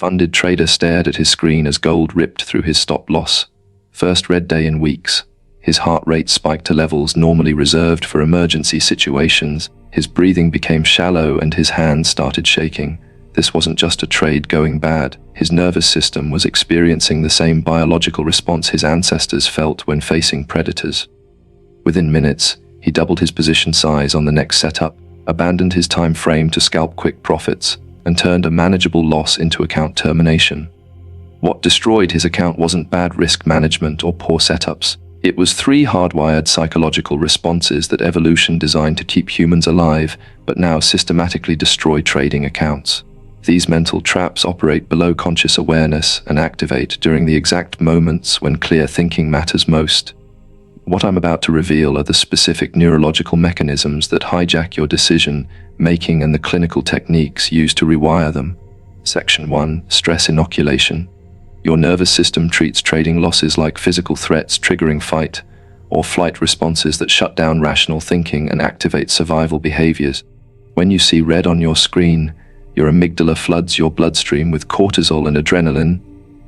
funded trader stared at his screen as gold ripped through his stop-loss. First red day in weeks. His heart rate spiked to levels normally reserved for emergency situations. His breathing became shallow and his hands started shaking. This wasn't just a trade going bad. His nervous system was experiencing the same biological response his ancestors felt when facing predators. Within minutes, he doubled his position size on the next setup, abandoned his time frame to scalp quick profits, and turned a manageable loss into account termination. What destroyed his account wasn't bad risk management or poor setups. It was 3 hardwired psychological responses that evolution designed to keep humans alive, but now systematically destroy trading accounts. These mental traps operate below conscious awareness and activate during the exact moments when clear thinking matters most. What I'm about to reveal are the specific neurological mechanisms that hijack your decision-making and the clinical techniques used to rewire them. Section 1. Stress inoculation. Your nervous system treats trading losses like physical threats triggering fight or flight responses that shut down rational thinking and activate survival behaviors. When you see red on your screen, your amygdala floods your bloodstream with cortisol and adrenaline,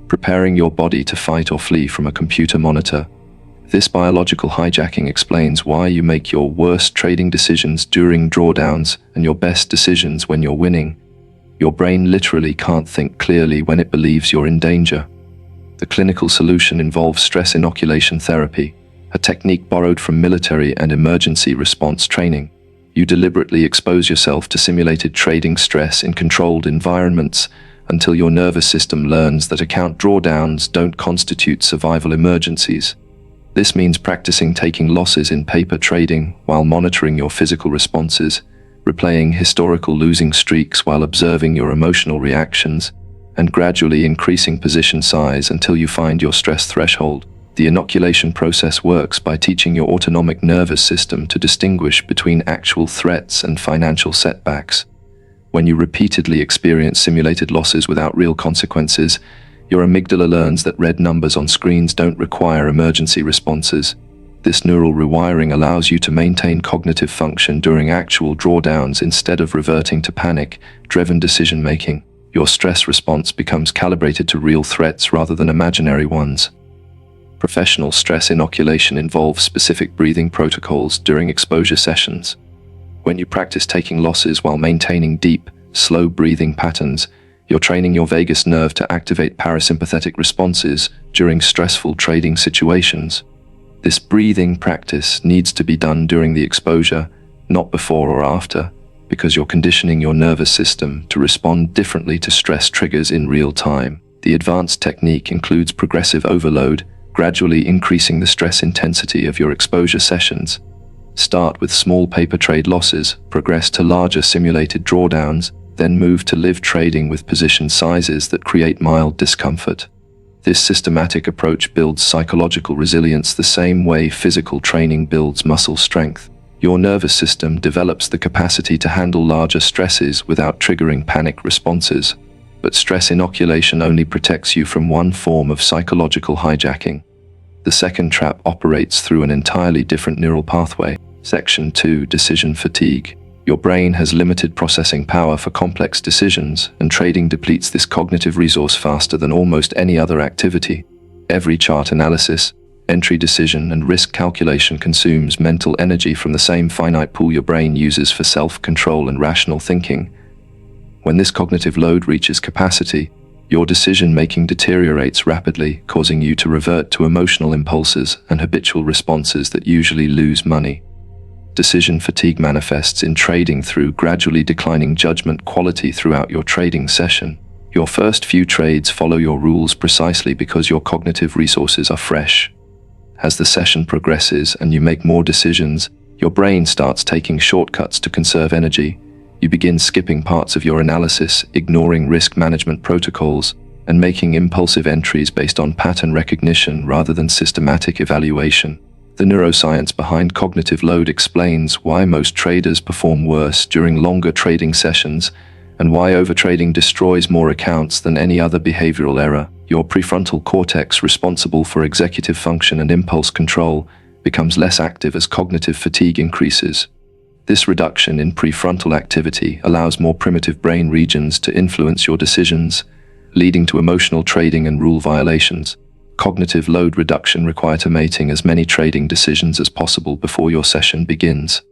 preparing your body to fight or flee from a computer monitor. This biological hijacking explains why you make your worst trading decisions during drawdowns and your best decisions when you're winning. Your brain literally can't think clearly when it believes you're in danger. The clinical solution involves stress inoculation therapy, a technique borrowed from military and emergency response training. You deliberately expose yourself to simulated trading stress in controlled environments until your nervous system learns that account drawdowns don't constitute survival emergencies. This means practicing taking losses in paper trading while monitoring your physical responses, replaying historical losing streaks while observing your emotional reactions, and gradually increasing position size until you find your stress threshold. The inoculation process works by teaching your autonomic nervous system to distinguish between actual threats and financial setbacks. When you repeatedly experience simulated losses without real consequences, your amygdala learns that red numbers on screens don't require emergency responses. This neural rewiring allows you to maintain cognitive function during actual drawdowns instead of reverting to panic-driven decision-making. Your stress response becomes calibrated to real threats rather than imaginary ones. Professional stress inoculation involves specific breathing protocols during exposure sessions. When you practice taking losses while maintaining deep, slow breathing patterns, you're training your vagus nerve to activate parasympathetic responses during stressful trading situations. This breathing practice needs to be done during the exposure, not before or after, because you're conditioning your nervous system to respond differently to stress triggers in real time. The advanced technique includes progressive overload, gradually increasing the stress intensity of your exposure sessions. Start with small paper trade losses, progress to larger simulated drawdowns, then move to live trading with position sizes that create mild discomfort. This systematic approach builds psychological resilience the same way physical training builds muscle strength. Your nervous system develops the capacity to handle larger stresses without triggering panic responses. But stress inoculation only protects you from one form of psychological hijacking. The second trap operates through an entirely different neural pathway. Section 2. Decision fatigue. Your brain has limited processing power for complex decisions, and trading depletes this cognitive resource faster than almost any other activity. Every chart analysis, entry decision, and risk calculation consumes mental energy from the same finite pool your brain uses for self-control and rational thinking. When this cognitive load reaches capacity, your decision-making deteriorates rapidly, causing you to revert to emotional impulses and habitual responses that usually lose money. Decision fatigue manifests in trading through gradually declining judgment quality throughout your trading session. Your first few trades follow your rules precisely because your cognitive resources are fresh. As the session progresses and you make more decisions, your brain starts taking shortcuts to conserve energy. You begin skipping parts of your analysis, ignoring risk management protocols, and making impulsive entries based on pattern recognition rather than systematic evaluation. The neuroscience behind cognitive load explains why most traders perform worse during longer trading sessions and why overtrading destroys more accounts than any other behavioral error. Your prefrontal cortex, responsible for executive function and impulse control, becomes less active as cognitive fatigue increases. This reduction in prefrontal activity allows more primitive brain regions to influence your decisions, leading to emotional trading and rule violations. Cognitive load reduction requires automating as many trading decisions as possible before your session begins.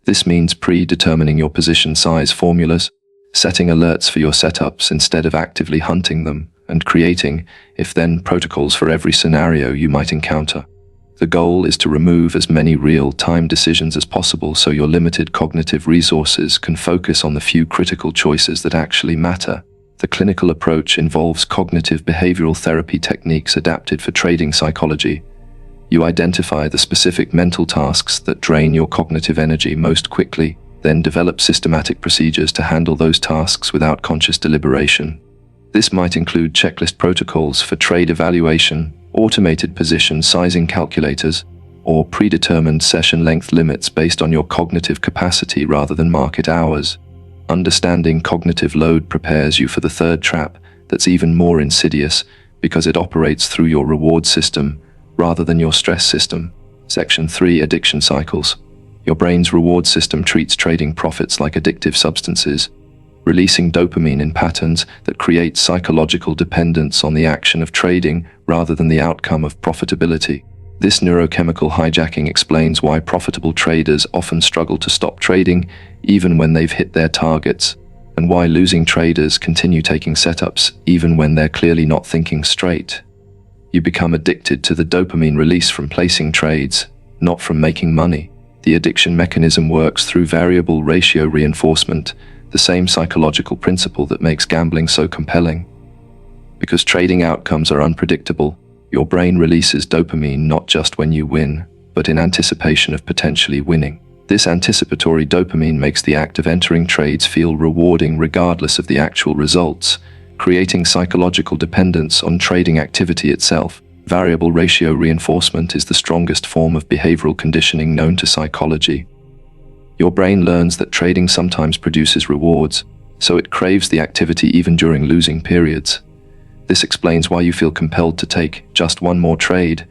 This means predetermining your position size formulas, setting alerts for your setups instead of actively hunting them, and creating if-then protocols for every scenario you might encounter. The goal is to remove as many real-time decisions as possible so your limited cognitive resources can focus on the few critical choices that actually matter. The clinical approach involves cognitive behavioral therapy techniques adapted for trading psychology. You identify the specific mental tasks that drain your cognitive energy most quickly, then develop systematic procedures to handle those tasks without conscious deliberation. This might include checklist protocols for trade evaluation, automated position sizing calculators, or predetermined session length limits based on your cognitive capacity rather than market hours. Understanding cognitive load prepares you for the third trap that's even more insidious because it operates through your reward system rather than your stress system. Section 3: Addiction Cycles. Your brain's reward system treats trading profits like addictive substances, releasing dopamine in patterns that create psychological dependence on the action of trading rather than the outcome of profitability. This neurochemical hijacking explains why profitable traders often struggle to stop trading even when they've hit their targets, and why losing traders continue taking setups even when they're clearly not thinking straight. You become addicted to the dopamine release from placing trades, not from making money. The addiction mechanism works through variable ratio reinforcement, the same psychological principle that makes gambling so compelling. Because trading outcomes are unpredictable, your brain releases dopamine not just when you win, but in anticipation of potentially winning. This anticipatory dopamine makes the act of entering trades feel rewarding regardless of the actual results, creating psychological dependence on trading activity itself. Variable ratio reinforcement is the strongest form of behavioral conditioning known to psychology. Your brain learns that trading sometimes produces rewards, so it craves the activity even during losing periods. This explains why you feel compelled to take just one more trade,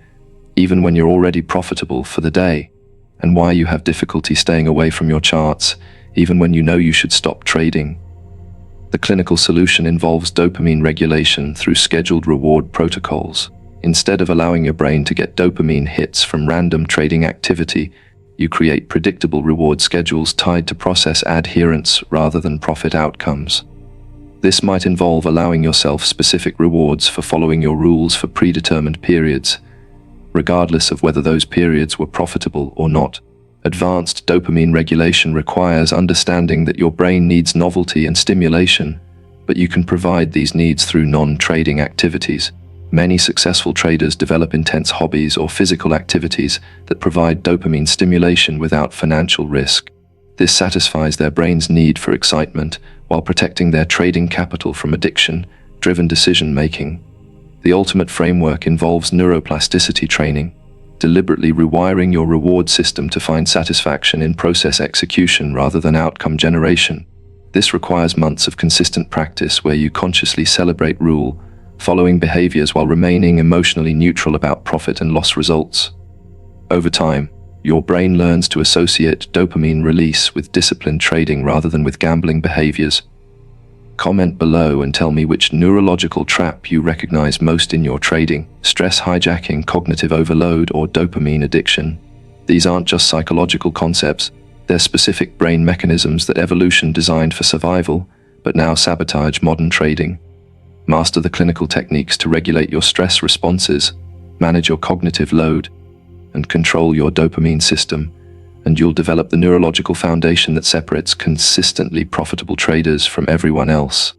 even when you're already profitable for the day, and why you have difficulty staying away from your charts, even when you know you should stop trading. The clinical solution involves dopamine regulation through scheduled reward protocols. Instead of allowing your brain to get dopamine hits from random trading activity, you create predictable reward schedules tied to process adherence rather than profit outcomes. This might involve allowing yourself specific rewards for following your rules for predetermined periods, regardless of whether those periods were profitable or not. Advanced dopamine regulation requires understanding that your brain needs novelty and stimulation, but you can provide these needs through non-trading activities. Many successful traders develop intense hobbies or physical activities that provide dopamine stimulation without financial risk. This satisfies their brain's need for excitement while protecting their trading capital from addiction-driven decision-making. The ultimate framework involves neuroplasticity training, deliberately rewiring your reward system to find satisfaction in process execution rather than outcome generation. This requires months of consistent practice where you consciously celebrate rule-following behaviors while remaining emotionally neutral about profit and loss results. Over time, your brain learns to associate dopamine release with disciplined trading rather than with gambling behaviors. Comment below and tell me which neurological trap you recognize most in your trading: stress hijacking, cognitive overload, or dopamine addiction. These aren't just psychological concepts, they're specific brain mechanisms that evolution designed for survival, but now sabotage modern trading. Master the clinical techniques to regulate your stress responses, manage your cognitive load, and control your dopamine system, and you'll develop the neurological foundation that separates consistently profitable traders from everyone else.